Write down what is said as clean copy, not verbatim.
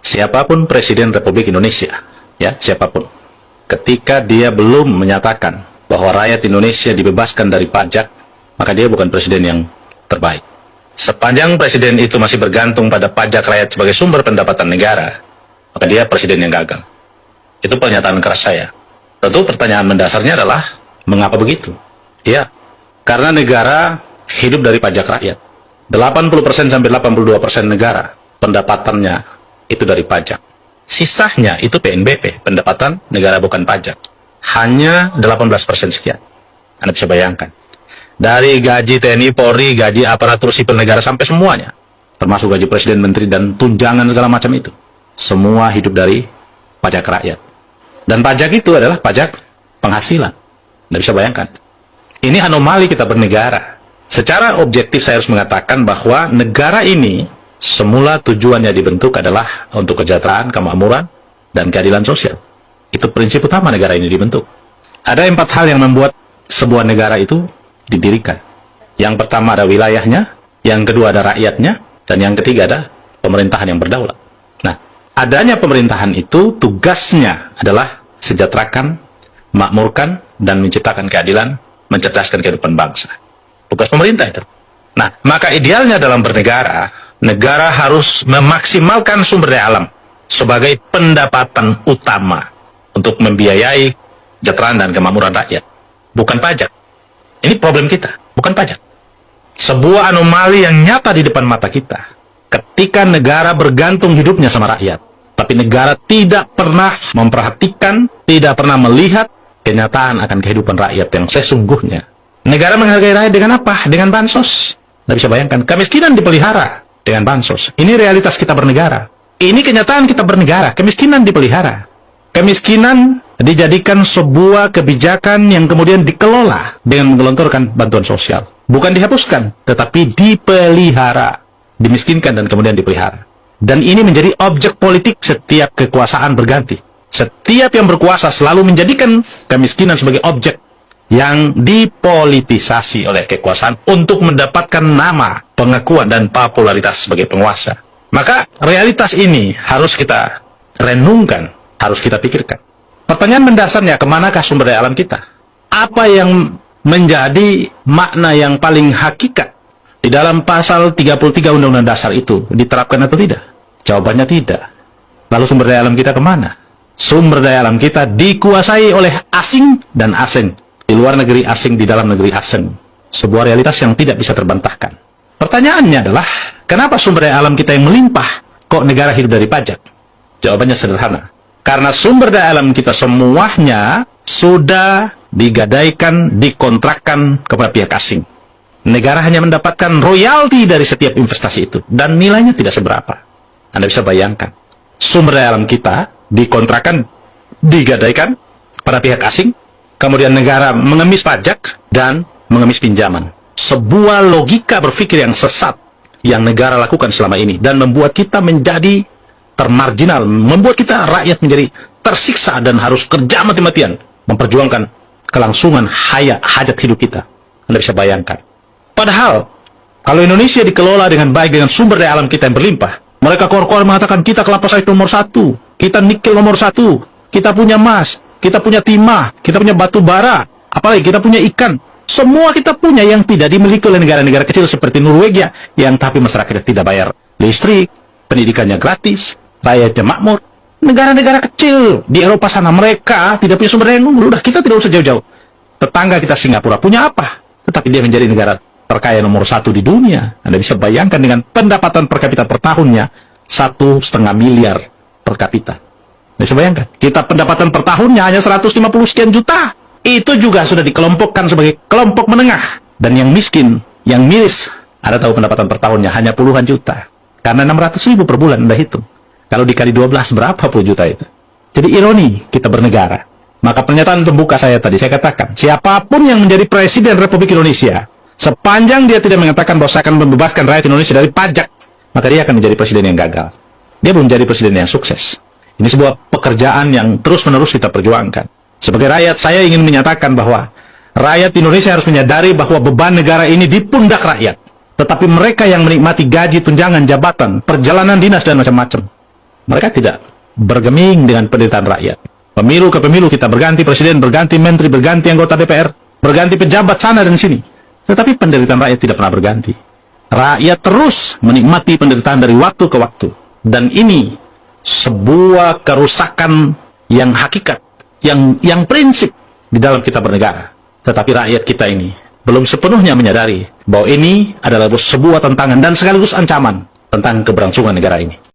siapapun Presiden Republik Indonesia, ya siapapun, ketika dia belum menyatakan bahwa rakyat Indonesia dibebaskan dari pajak, maka dia bukan presiden yang terbaik. Sepanjang presiden itu masih bergantung pada pajak rakyat sebagai sumber pendapatan negara, maka dia presiden yang gagal. Itu pernyataan keras saya. Tentu pertanyaan mendasarnya adalah, mengapa begitu? Ya, karena negara hidup dari pajak rakyat. 80% sampai 82% negara pendapatannya itu dari pajak. Sisanya itu PNBP, pendapatan negara bukan pajak. Hanya 18% sekian. Anda bisa bayangkan. Dari gaji TNI, Polri, gaji aparatur sipil negara sampai semuanya. Termasuk gaji presiden, menteri, dan tunjangan segala macam itu. Semua hidup dari pajak rakyat. Dan pajak itu adalah pajak penghasilan. Anda bisa bayangkan. Ini anomali kita bernegara. Secara objektif saya harus mengatakan bahwa negara ini semula tujuannya dibentuk adalah untuk kesejahteraan, kemakmuran, dan keadilan sosial. Itu prinsip utama negara ini dibentuk. Ada 4 hal yang membuat sebuah negara itu didirikan. Yang pertama ada wilayahnya, yang kedua ada rakyatnya, dan yang ketiga ada pemerintahan yang berdaulat. Nah, adanya pemerintahan itu tugasnya adalah sejahterakan, makmurkan, dan menciptakan keadilan, mencerdaskan kehidupan bangsa. Tugas pemerintah itu. Nah, maka idealnya dalam bernegara, negara harus memaksimalkan sumber daya alam sebagai pendapatan utama untuk membiayai kesejahteraan dan kemakmuran rakyat. Bukan pajak. Ini problem kita, bukan pajak. Sebuah anomali yang nyata di depan mata kita. Ketika negara bergantung hidupnya sama rakyat, tapi negara tidak pernah memperhatikan, tidak pernah melihat kenyataan akan kehidupan rakyat yang sesungguhnya. Negara menghargai rakyat dengan apa? Dengan bansos. Anda bisa bayangkan, kemiskinan dipelihara dengan bansos. Ini realitas kita bernegara. Ini kenyataan kita bernegara, kemiskinan dipelihara. Kemiskinan dijadikan sebuah kebijakan yang kemudian dikelola dengan menggelontorkan bantuan sosial. Bukan dihapuskan, tetapi dipelihara. Dimiskinkan dan kemudian dipelihara. Dan ini menjadi objek politik setiap kekuasaan berganti. Setiap yang berkuasa selalu menjadikan kemiskinan sebagai objek yang dipolitisasi oleh kekuasaan untuk mendapatkan nama, pengakuan, dan popularitas sebagai penguasa. Maka realitas ini harus kita renungkan, harus kita pikirkan. Pertanyaan mendasarnya, kemanakah sumber daya alam kita? Apa yang menjadi makna yang paling hakikat di dalam pasal 33 Undang-Undang Dasar itu diterapkan atau tidak? Jawabannya tidak. Lalu sumber daya alam kita kemana? Sumber daya alam kita dikuasai oleh asing dan asing. Di luar negeri asing, di dalam negeri asing. Sebuah realitas yang tidak bisa terbantahkan. Pertanyaannya adalah, kenapa sumber daya alam kita yang melimpah, kok negara hidup dari pajak? Jawabannya sederhana. Karena sumber daya alam kita semuanya sudah digadaikan, dikontrakkan kepada pihak asing. Negara hanya mendapatkan royalti dari setiap investasi itu. Dan nilainya tidak seberapa. Anda bisa bayangkan. Sumber daya alam kita dikontrakkan, digadaikan pada pihak asing. Kemudian negara mengemis pajak dan mengemis pinjaman. Sebuah logika berpikir yang sesat yang negara lakukan selama ini. Dan membuat kita menjadi termarginal. Membuat kita rakyat menjadi tersiksa dan harus kerja mati-matian. Memperjuangkan kelangsungan hajat hidup kita. Anda bisa bayangkan. Padahal, kalau Indonesia dikelola dengan baik dengan sumber daya alam kita yang berlimpah. Mereka kor-kor mengatakan kita kelapa sawit nomor 1. Kita nikel nomor 1. Kita punya emas. Kita punya timah, kita punya batu bara, apalagi kita punya ikan. Semua kita punya yang tidak dimiliki oleh negara-negara kecil seperti Norwegia, yang tapi masyarakatnya tidak bayar listrik, pendidikannya gratis, rakyatnya makmur. Negara-negara kecil di Eropa sana, mereka tidak punya sumber daya yang unggul. Udah, kita tidak usah jauh-jauh. Tetangga kita Singapura punya apa? Tetapi dia menjadi negara terkaya nomor 1 di dunia. Anda bisa bayangkan dengan pendapatan per kapita per tahunnya 1,5 miliar per kapita. Bisa bayangkan, kita pendapatan per tahunnya hanya 150 sekian juta. Itu juga sudah dikelompokkan sebagai kelompok menengah. Dan yang miskin, yang miris, Anda tahu pendapatan per tahunnya hanya puluhan juta. Karena 600.000 per bulan, Anda hitung. Kalau dikali 12, berapa puluh juta itu? Jadi ironi, kita bernegara. Maka pernyataan pembuka saya tadi, saya katakan, siapapun yang menjadi Presiden Republik Indonesia, sepanjang dia tidak mengatakan bahwa saya akan membebaskan rakyat Indonesia dari pajak, maka dia akan menjadi presiden yang gagal. Dia belum menjadi presiden yang sukses. Ini sebuah pekerjaan yang terus-menerus kita perjuangkan. Sebagai rakyat, saya ingin menyatakan bahwa rakyat Indonesia harus menyadari bahwa beban negara ini di pundak rakyat. Tetapi mereka yang menikmati gaji, tunjangan, jabatan, perjalanan dinas, dan macam-macam, Mereka tidak bergeming dengan penderitaan rakyat. Pemilu ke pemilu kita berganti presiden, berganti menteri, berganti anggota DPR, berganti pejabat sana dan sini. Tetapi penderitaan rakyat tidak pernah berganti. Rakyat terus menikmati penderitaan dari waktu ke waktu. Dan ini sebuah kerusakan yang hakikat, yang prinsip di dalam kita bernegara. Tetapi rakyat kita ini belum sepenuhnya menyadari bahwa ini adalah sebuah tantangan dan sekaligus ancaman tentang keberlangsungan negara ini.